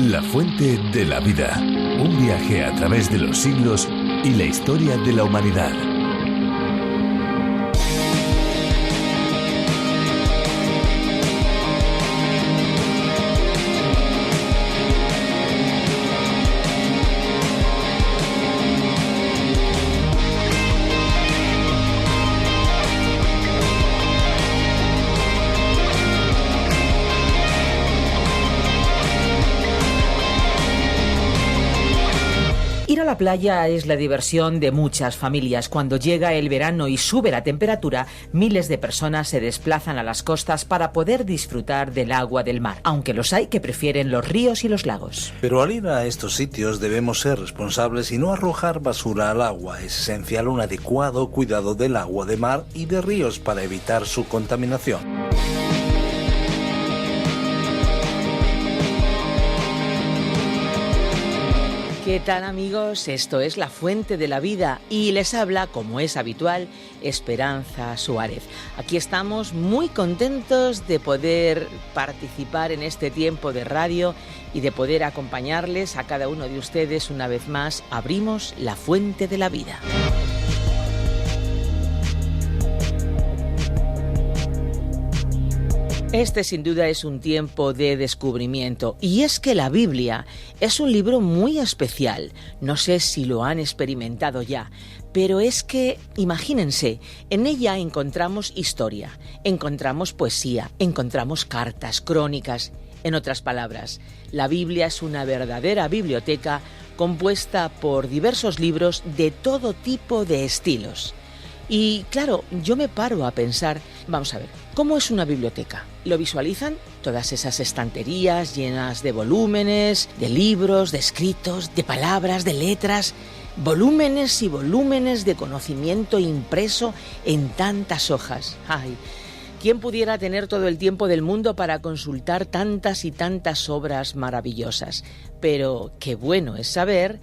La fuente de la vida. Un viaje a través de los siglos y la historia de la humanidad. La playa es la diversión de muchas familias. Cuando llega el verano y sube la temperatura, miles de personas se desplazan a las costas para poder disfrutar del agua del mar, aunque los hay que prefieren los ríos y los lagos. Pero al ir a estos sitios debemos ser responsables y no arrojar basura al agua. Es esencial un adecuado cuidado del agua de mar y de ríos para evitar su contaminación. ¿Qué tal, amigos? Esto es La Fuente de la Vida y les habla, como es habitual, Esperanza Suárez. Aquí estamos muy contentos de poder participar en este tiempo de radio y de poder acompañarles a cada uno de ustedes una vez más. Abrimos La Fuente de la Vida. Este sin duda es un tiempo de descubrimiento, y es que la Biblia es un libro muy especial. No sé si lo han experimentado ya, pero es que, imagínense, en ella encontramos historia, encontramos poesía, encontramos cartas, crónicas. En otras palabras, la Biblia es una verdadera biblioteca compuesta por diversos libros de todo tipo de estilos. Y claro, yo me paro a pensar, vamos a ver, ¿cómo es una biblioteca? ¿Lo visualizan? Todas esas estanterías llenas de volúmenes, de libros, de escritos, de palabras, de letras, volúmenes y volúmenes de conocimiento impreso en tantas hojas. ¡Ay! ¿Quién pudiera tener todo el tiempo del mundo para consultar tantas y tantas obras maravillosas? Pero qué bueno es saber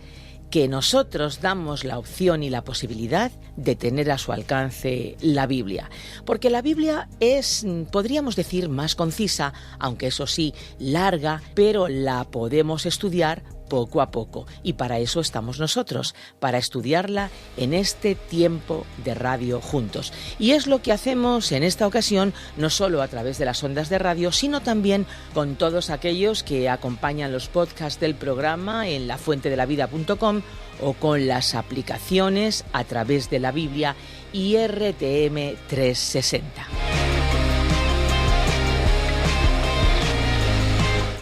que nosotros damos la opción y la posibilidad de tener a su alcance la Biblia. Porque la Biblia es, podríamos decir, más concisa, aunque eso sí, larga, pero la podemos estudiar poco a poco. Y para eso estamos nosotros, para estudiarla en este tiempo de radio juntos. Y es lo que hacemos en esta ocasión, no solo a través de las ondas de radio, sino también con todos aquellos que acompañan los podcasts del programa en lafuentedelavida.com o con las aplicaciones a través de la Biblia y RTM 360.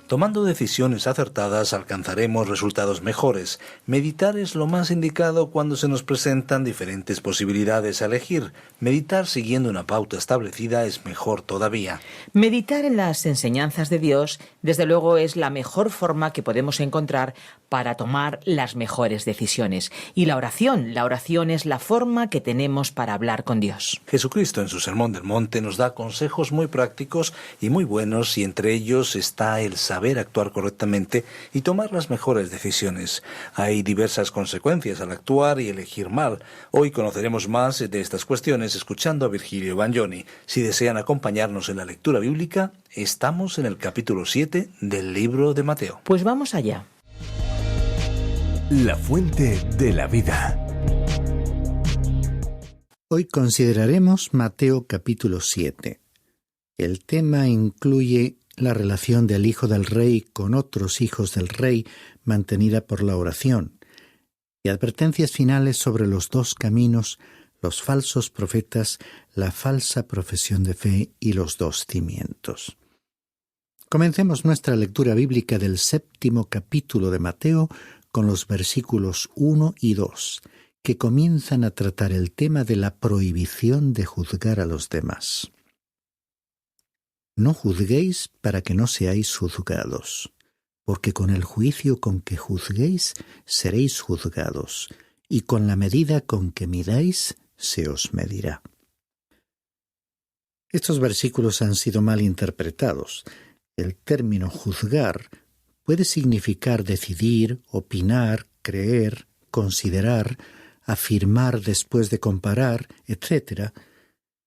Tomando decisiones acertadas alcanzaremos resultados mejores. Meditar es lo más indicado cuando se nos presentan diferentes posibilidades a elegir. Meditar siguiendo una pauta establecida es mejor todavía. Meditar en las enseñanzas de Dios, desde luego, es la mejor forma que podemos encontrar para tomar las mejores decisiones. Y la oración es la forma que tenemos para hablar con Dios. Jesucristo en su Sermón del Monte nos da consejos muy prácticos y muy buenos, y entre ellos está el saber actuar correctamente y tomar las mejores decisiones. Hay diversas consecuencias al actuar y elegir mal. Hoy conoceremos más de estas cuestiones escuchando a Virgilio Bagnoni. Si desean acompañarnos en la lectura bíblica, estamos en el capítulo 7 del libro de Mateo. Pues vamos allá. La fuente de la vida. Hoy consideraremos Mateo capítulo 7. El tema incluye la relación del hijo del rey con otros hijos del rey mantenida por la oración, y advertencias finales sobre los dos caminos, los falsos profetas, la falsa profesión de fe y los dos cimientos. Comencemos nuestra lectura bíblica del 7º capítulo de Mateo con los versículos 1 y 2, que comienzan a tratar el tema de la prohibición de juzgar a los demás. No juzguéis para que no seáis juzgados, porque con el juicio con que juzguéis seréis juzgados, y con la medida con que midáis se os medirá. Estos versículos han sido mal interpretados. El término juzgar puede significar decidir, opinar, creer, considerar, afirmar después de comparar, etc.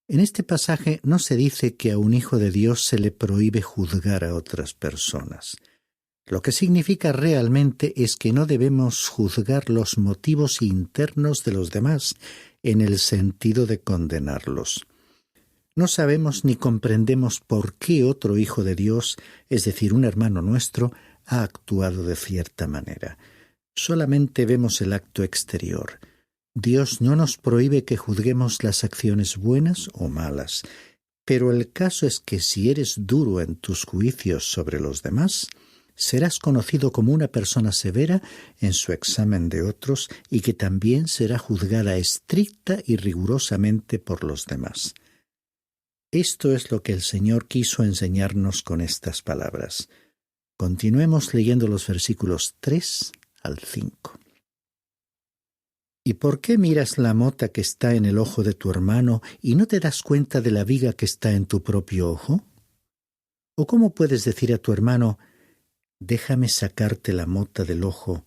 En este pasaje no se dice que a un hijo de Dios se le prohíbe juzgar a otras personas. Lo que significa realmente es que no debemos juzgar los motivos internos de los demás en el sentido de condenarlos. No sabemos ni comprendemos por qué otro hijo de Dios, es decir, un hermano nuestro, ha actuado de cierta manera. Solamente vemos el acto exterior. Dios no nos prohíbe que juzguemos las acciones buenas o malas, pero el caso es que si eres duro en tus juicios sobre los demás, serás conocido como una persona severa en su examen de otros y que también será juzgada estricta y rigurosamente por los demás. Esto es lo que el Señor quiso enseñarnos con estas palabras. Continuemos leyendo los versículos 3 al 5. ¿Y por qué miras la mota que está en el ojo de tu hermano y no te das cuenta de la viga que está en tu propio ojo? ¿O cómo puedes decir a tu hermano, déjame sacarte la mota del ojo,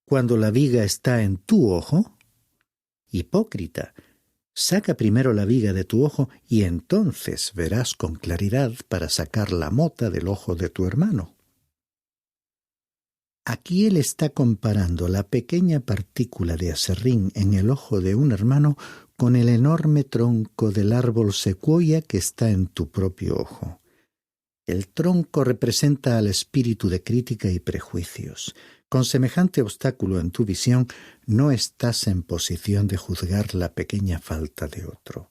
cuando la viga está en tu ojo? Hipócrita, saca primero la viga de tu ojo y entonces verás con claridad para sacar la mota del ojo de tu hermano. Aquí él está comparando la pequeña partícula de aserrín en el ojo de un hermano con el enorme tronco del árbol secuoya que está en tu propio ojo. El tronco representa al espíritu de crítica y prejuicios. Con semejante obstáculo en tu visión, no estás en posición de juzgar la pequeña falta de otro.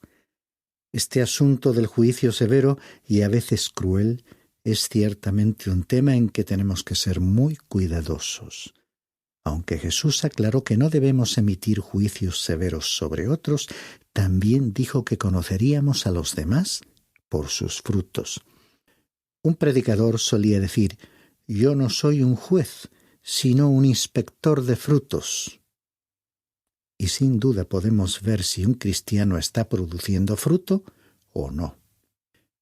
Este asunto del juicio severo y a veces cruel es ciertamente un tema en que tenemos que ser muy cuidadosos. Aunque Jesús aclaró que no debemos emitir juicios severos sobre otros, también dijo que conoceríamos a los demás por sus frutos. Un predicador solía decir, yo no soy un juez, sino un inspector de frutos. Y sin duda podemos ver si un cristiano está produciendo fruto o no.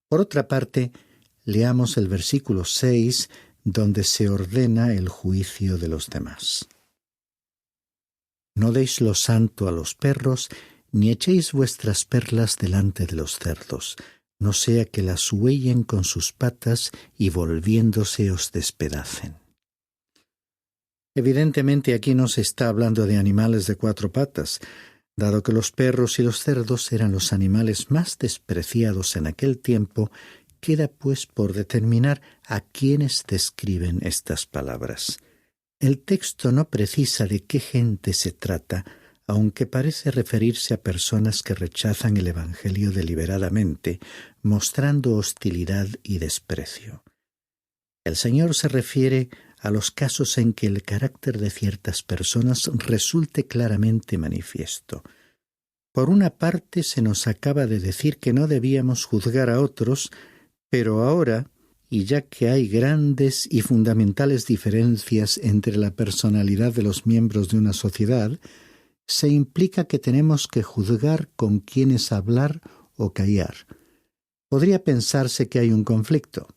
Por otra parte, leamos el versículo 6, donde se ordena el juicio de los demás. No deis lo santo a los perros, ni echéis vuestras perlas delante de los cerdos, no sea que las huellen con sus patas y volviéndose os despedacen. Evidentemente aquí no se está hablando de animales de 4 patas, dado que los perros y los cerdos eran los animales más despreciados en aquel tiempo. Queda pues por determinar a quiénes describen estas palabras. El texto no precisa de qué gente se trata, aunque parece referirse a personas que rechazan el Evangelio deliberadamente, mostrando hostilidad y desprecio. El Señor se refiere a los casos en que el carácter de ciertas personas resulte claramente manifiesto. Por una parte, se nos acaba de decir que no debíamos juzgar a otros, pero ahora, y ya que hay grandes y fundamentales diferencias entre la personalidad de los miembros de una sociedad, se implica que tenemos que juzgar con quiénes hablar o callar. Podría pensarse que hay un conflicto.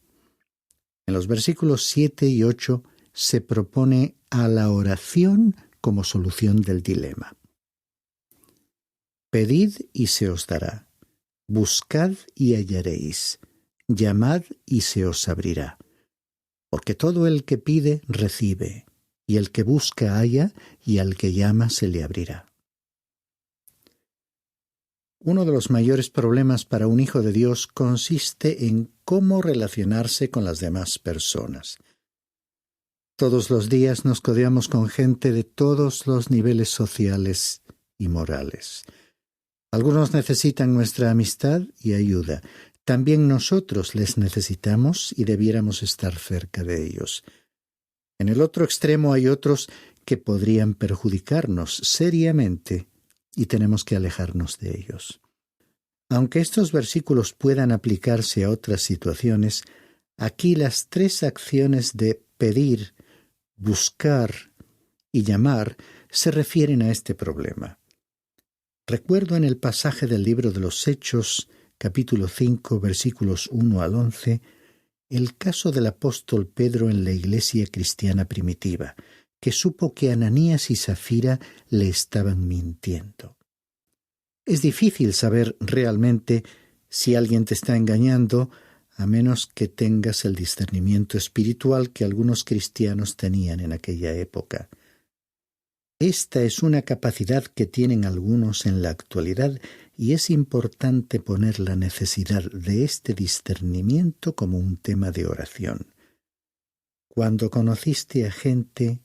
En los versículos 7 y 8 se propone a la oración como solución del dilema. Pedid y se os dará, buscad y hallaréis, llamad y se os abrirá. Porque todo el que pide, recibe, y el que busca halla, y al que llama se le abrirá. Uno de los mayores problemas para un hijo de Dios consiste en cómo relacionarse con las demás personas. Todos los días nos codeamos con gente de todos los niveles sociales y morales. Algunos necesitan nuestra amistad y ayuda. También nosotros les necesitamos y debiéramos estar cerca de ellos. En el otro extremo hay otros que podrían perjudicarnos seriamente y tenemos que alejarnos de ellos. Aunque estos versículos puedan aplicarse a otras situaciones, aquí las 3 acciones de pedir, buscar y llamar se refieren a este problema. Recuerdo en el pasaje del libro de los Hechos, capítulo 5, versículos 1 al 11, el caso del apóstol Pedro en la iglesia cristiana primitiva, que supo que Ananías y Safira le estaban mintiendo. Es difícil saber realmente si alguien te está engañando, a menos que tengas el discernimiento espiritual que algunos cristianos tenían en aquella época. Esta es una capacidad que tienen algunos en la actualidad y es importante poner la necesidad de este discernimiento como un tema de oración. Cuando conociste a gente,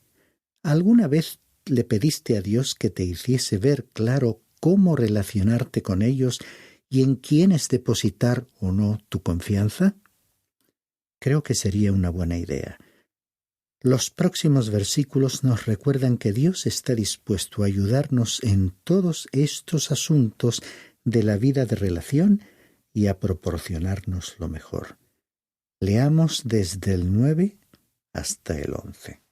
¿alguna vez le pediste a Dios que te hiciese ver claro cómo relacionarte con ellos y en quiénes depositar o no tu confianza? Creo que sería una buena idea. Los próximos versículos nos recuerdan que Dios está dispuesto a ayudarnos en todos estos asuntos de la vida de relación y a proporcionarnos lo mejor. Leamos desde el 9 hasta el 11.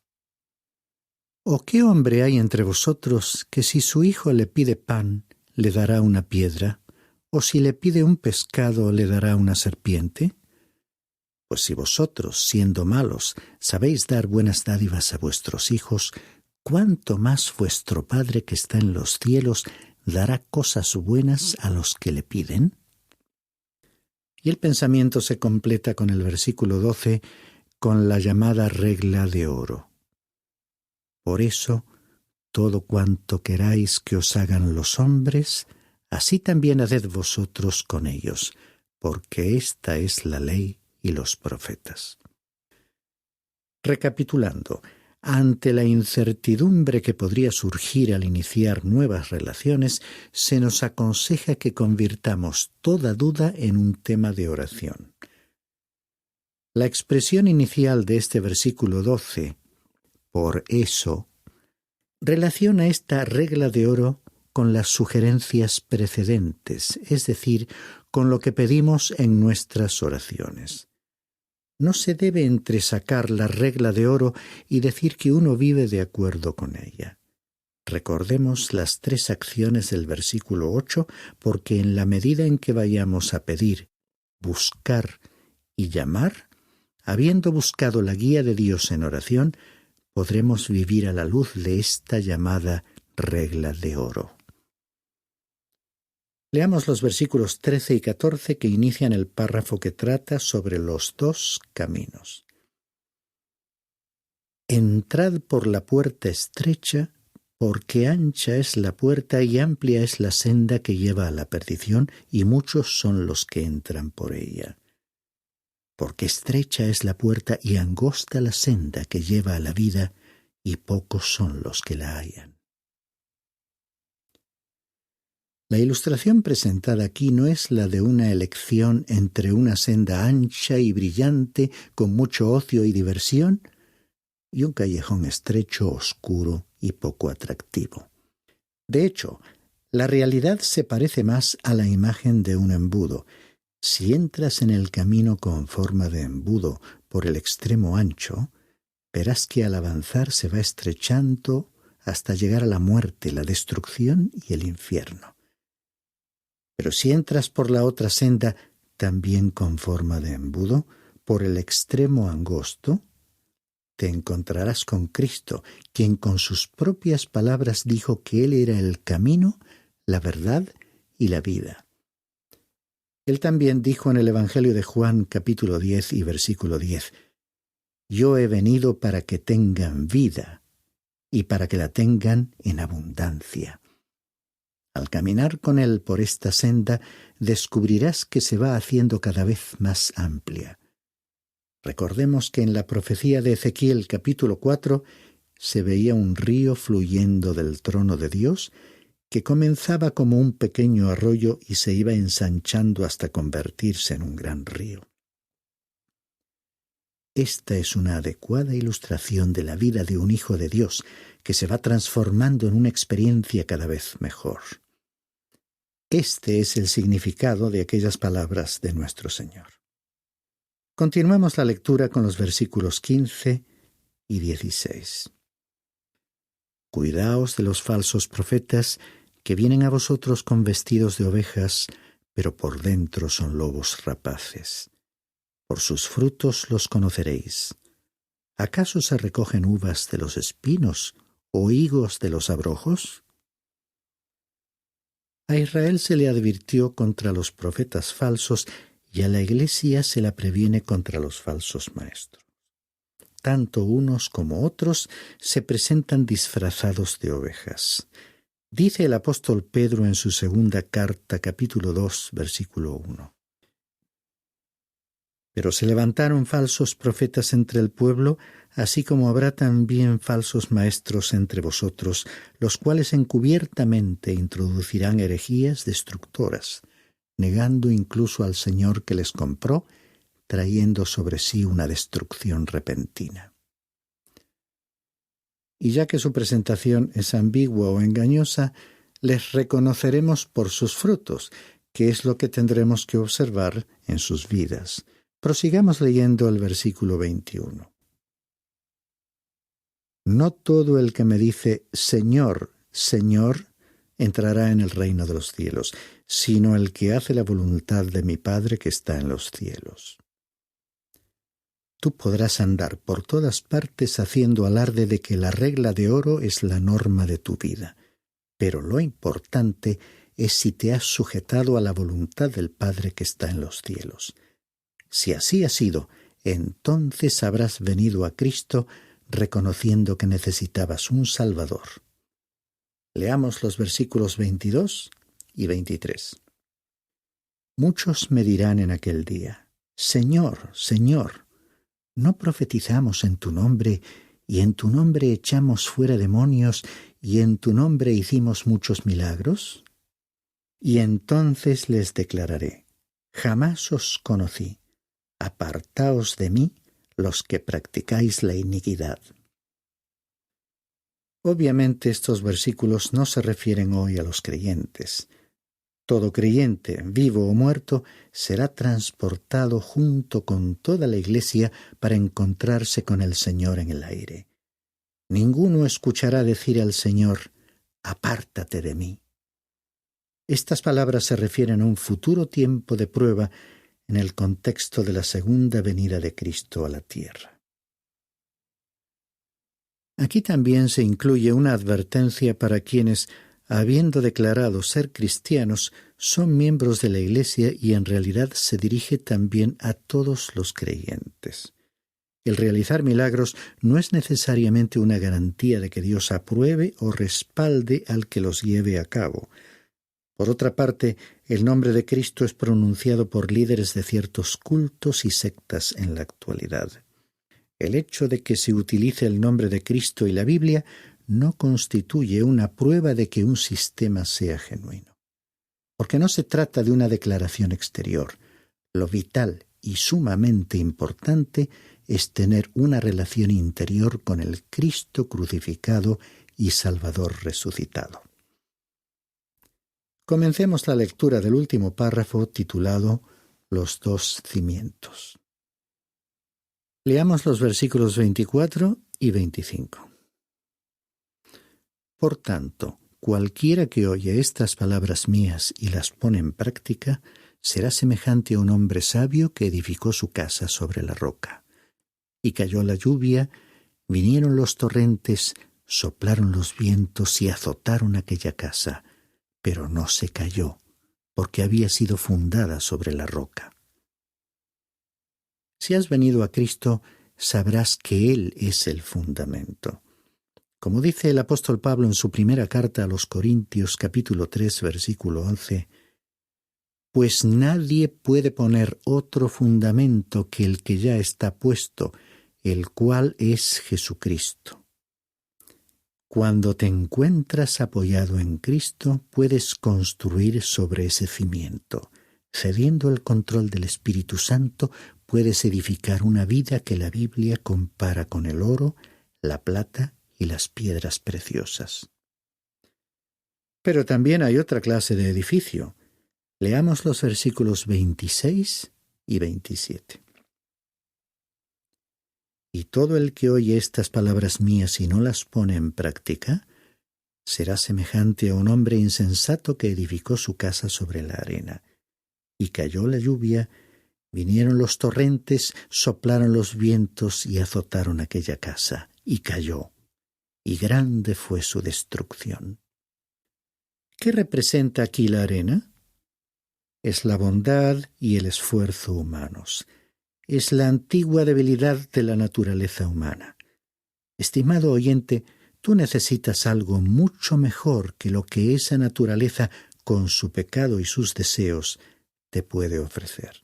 ¿O qué hombre hay entre vosotros que si su hijo le pide pan, le dará una piedra? ¿O si le pide un pescado, le dará una serpiente? Pues si vosotros, siendo malos, sabéis dar buenas dádivas a vuestros hijos, ¿cuánto más vuestro Padre que está en los cielos dará cosas buenas a los que le piden? Y el pensamiento se completa con el versículo 12, con la llamada regla de oro. Por eso, todo cuanto queráis que os hagan los hombres, así también haced vosotros con ellos, porque esta es la ley y los profetas. Recapitulando, ante la incertidumbre que podría surgir al iniciar nuevas relaciones, se nos aconseja que convirtamos toda duda en un tema de oración. La expresión inicial de este versículo 12, por eso, relaciona esta regla de oro con las sugerencias precedentes, es decir, con lo que pedimos en nuestras oraciones. No se debe entresacar la regla de oro y decir que uno vive de acuerdo con ella. Recordemos las 3 acciones del versículo 8, porque en la medida en que vayamos a pedir, buscar y llamar, habiendo buscado la guía de Dios en oración, podremos vivir a la luz de esta llamada regla de oro. Leamos los versículos 13 y 14 que inician el párrafo que trata sobre los 2 caminos. Entrad por la puerta estrecha, porque ancha es la puerta y amplia es la senda que lleva a la perdición, y muchos son los que entran por ella. Porque estrecha es la puerta y angosta la senda que lleva a la vida, y pocos son los que la hallan. La ilustración presentada aquí no es la de una elección entre una senda ancha y brillante con mucho ocio y diversión y un callejón estrecho, oscuro y poco atractivo. De hecho, la realidad se parece más a la imagen de un embudo. Si entras en el camino con forma de embudo por el extremo ancho, verás que al avanzar se va estrechando hasta llegar a la muerte, la destrucción y el infierno. Pero si entras por la otra senda, también con forma de embudo, por el extremo angosto, te encontrarás con Cristo, quien con sus propias palabras dijo que Él era el camino, la verdad y la vida. Él también dijo en el Evangelio de Juan, capítulo 10 y versículo 10, «Yo he venido para que tengan vida y para que la tengan en abundancia». Al caminar con Él por esta senda, descubrirás que se va haciendo cada vez más amplia. Recordemos que en la profecía de Ezequiel capítulo 4 se veía un río fluyendo del trono de Dios que comenzaba como un pequeño arroyo y se iba ensanchando hasta convertirse en un gran río. Esta es una adecuada ilustración de la vida de un hijo de Dios que se va transformando en una experiencia cada vez mejor. Este es el significado de aquellas palabras de nuestro Señor. Continuamos la lectura con los versículos 15 y 16. Cuidaos de los falsos profetas que vienen a vosotros con vestidos de ovejas, pero por dentro son lobos rapaces. Por sus frutos los conoceréis. ¿Acaso se recogen uvas de los espinos o higos de los abrojos? A Israel se le advirtió contra los profetas falsos y a la Iglesia se la previene contra los falsos maestros. Tanto unos como otros se presentan disfrazados de ovejas. Dice el apóstol Pedro en su segunda carta, capítulo 2, versículo 1. Pero se levantaron falsos profetas entre el pueblo, así como habrá también falsos maestros entre vosotros, los cuales encubiertamente introducirán herejías destructoras, negando incluso al Señor que les compró, trayendo sobre sí una destrucción repentina. Y ya que su presentación es ambigua o engañosa, les reconoceremos por sus frutos, que es lo que tendremos que observar en sus vidas. Prosigamos leyendo el versículo 21. No todo el que me dice Señor, Señor, entrará en el reino de los cielos, sino el que hace la voluntad de mi Padre que está en los cielos. Tú podrás andar por todas partes haciendo alarde de que la regla de oro es la norma de tu vida, pero lo importante es si te has sujetado a la voluntad del Padre que está en los cielos. Si así ha sido, entonces habrás venido a Cristo reconociendo que necesitabas un Salvador. Leamos los versículos 22 y 23. Muchos me dirán en aquel día, Señor, Señor, ¿no profetizamos en tu nombre, y en tu nombre echamos fuera demonios, y en tu nombre hicimos muchos milagros? Y entonces les declararé, jamás os conocí. Apartaos de mí, los que practicáis la iniquidad. Obviamente estos versículos no se refieren hoy a los creyentes. Todo creyente, vivo o muerto, será transportado junto con toda la Iglesia para encontrarse con el Señor en el aire. Ninguno escuchará decir al Señor, apártate de mí. Estas palabras se refieren a un futuro tiempo de prueba en el contexto de la segunda venida de Cristo a la tierra. Aquí también se incluye una advertencia para quienes, habiendo declarado ser cristianos, son miembros de la Iglesia y en realidad se dirige también a todos los creyentes. El realizar milagros no es necesariamente una garantía de que Dios apruebe o respalde al que los lleve a cabo. Por otra parte, el nombre de Cristo es pronunciado por líderes de ciertos cultos y sectas en la actualidad. El hecho de que se utilice el nombre de Cristo y la Biblia no constituye una prueba de que un sistema sea genuino. Porque no se trata de una declaración exterior. Lo vital y sumamente importante es tener una relación interior con el Cristo crucificado y Salvador resucitado. Comencemos la lectura del último párrafo titulado Los dos cimientos. Leamos los versículos 24 y 25. Por tanto, cualquiera que oye estas palabras mías y las pone en práctica, será semejante a un hombre sabio que edificó su casa sobre la roca. Y cayó la lluvia, vinieron los torrentes, soplaron los vientos y azotaron aquella casa, pero no se cayó, porque había sido fundada sobre la roca. Si has venido a Cristo, sabrás que Él es el fundamento. Como dice el apóstol Pablo en su primera carta a los Corintios, capítulo 3, versículo 11, pues nadie puede poner otro fundamento que el que ya está puesto, el cual es Jesucristo. Cuando te encuentras apoyado en Cristo, puedes construir sobre ese cimiento. Cediendo el control del Espíritu Santo, puedes edificar una vida que la Biblia compara con el oro, la plata y las piedras preciosas. Pero también hay otra clase de edificio. Leamos los versículos 26 y 27. Y todo el que oye estas palabras mías y no las pone en práctica, será semejante a un hombre insensato que edificó su casa sobre la arena. Y cayó la lluvia, vinieron los torrentes, soplaron los vientos y azotaron aquella casa, y cayó, y grande fue su destrucción. ¿Qué representa aquí la arena? Es la bondad y el esfuerzo humanos. Es la antigua debilidad de la naturaleza humana. Estimado oyente, tú necesitas algo mucho mejor que lo que esa naturaleza, con su pecado y sus deseos, te puede ofrecer.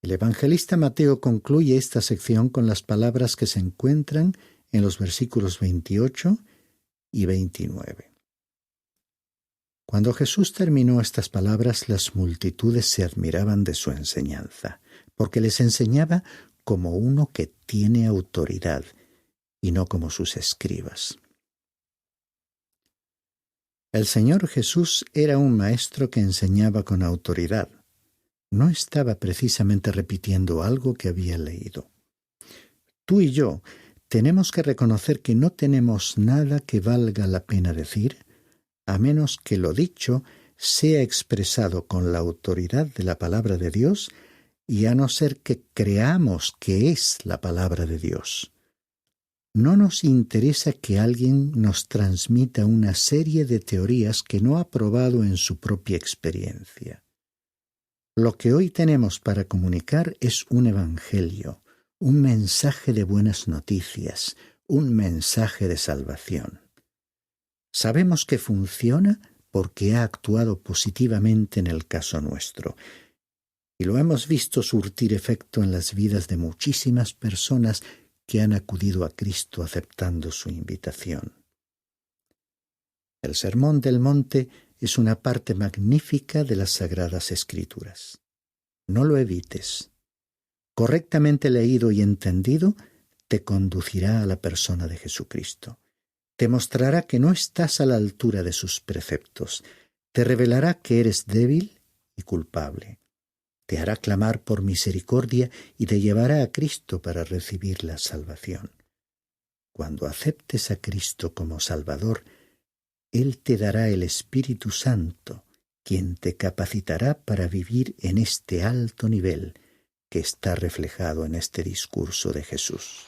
El evangelista Mateo concluye esta sección con las palabras que se encuentran en los versículos 28 y 29. Cuando Jesús terminó estas palabras, las multitudes se admiraban de su enseñanza, porque les enseñaba como uno que tiene autoridad y no como sus escribas. El Señor Jesús era un maestro que enseñaba con autoridad. No estaba precisamente repitiendo algo que había leído. Tú y yo tenemos que reconocer que no tenemos nada que valga la pena decir, a menos que lo dicho sea expresado con la autoridad de la palabra de Dios y a no ser que creamos que es la palabra de Dios. No nos interesa que alguien nos transmita una serie de teorías que no ha probado en su propia experiencia. Lo que hoy tenemos para comunicar es un evangelio, un mensaje de buenas noticias, un mensaje de salvación. Sabemos que funciona porque ha actuado positivamente en el caso nuestro, y lo hemos visto surtir efecto en las vidas de muchísimas personas que han acudido a Cristo aceptando su invitación. El Sermón del Monte es una parte magnífica de las Sagradas Escrituras. No lo evites. Correctamente leído y entendido, te conducirá a la persona de Jesucristo. Te mostrará que no estás a la altura de sus preceptos. Te revelará que eres débil y culpable. Te hará clamar por misericordia y te llevará a Cristo para recibir la salvación. Cuando aceptes a Cristo como Salvador, Él te dará el Espíritu Santo, quien te capacitará para vivir en este alto nivel que está reflejado en este discurso de Jesús.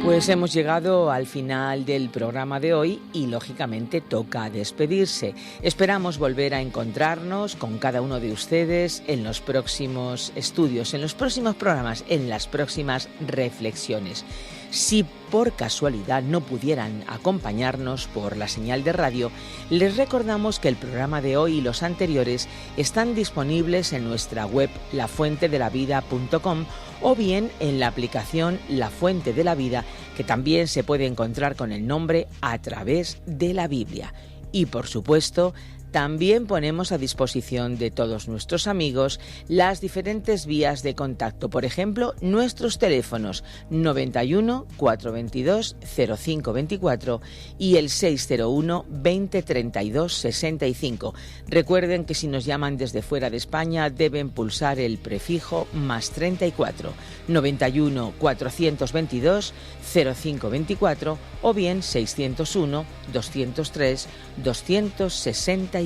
Pues hemos llegado al final del programa de hoy y lógicamente toca despedirse. Esperamos volver a encontrarnos con cada uno de ustedes en los próximos estudios, en los próximos programas, en las próximas reflexiones. Si por casualidad no pudieran acompañarnos por la señal de radio, les recordamos que el programa de hoy y los anteriores están disponibles en nuestra web lafuentedelavida.com o bien en la aplicación La Fuente de la Vida, que también se puede encontrar con el nombre A Través de la Biblia. Y por supuesto, también ponemos a disposición de todos nuestros amigos las diferentes vías de contacto. Por ejemplo, nuestros teléfonos 91 422 0524 y el 601 20 32 65. Recuerden que si nos llaman desde fuera de España deben pulsar el prefijo más 34 91 422 0524 o bien 601 203 265.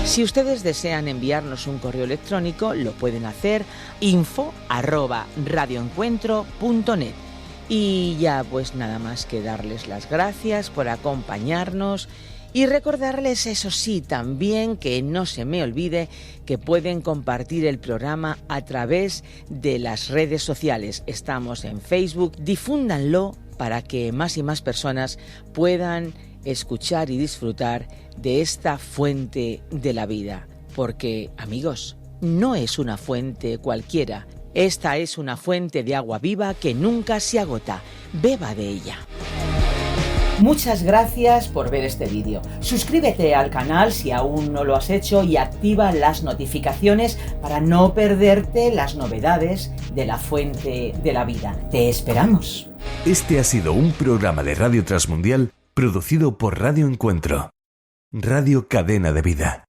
Si ustedes desean enviarnos un correo electrónico, lo pueden hacer info@radioencuentro.net. Y ya pues nada más que darles las gracias por acompañarnos y recordarles, eso sí, también que no se me olvide que pueden compartir el programa a través de las redes sociales. Estamos en Facebook, difúndanlo para que más y más personas puedan escuchar y disfrutar de esta fuente de la vida. Porque, amigos, no es una fuente cualquiera. Esta es una fuente de agua viva que nunca se agota. Beba de ella. Muchas gracias por ver este vídeo. Suscríbete al canal si aún no lo has hecho y activa las notificaciones para no perderte las novedades de la fuente de la vida. Te esperamos. Este ha sido un programa de Radio Transmundial producido por Radio Encuentro, Radio Cadena de Vida.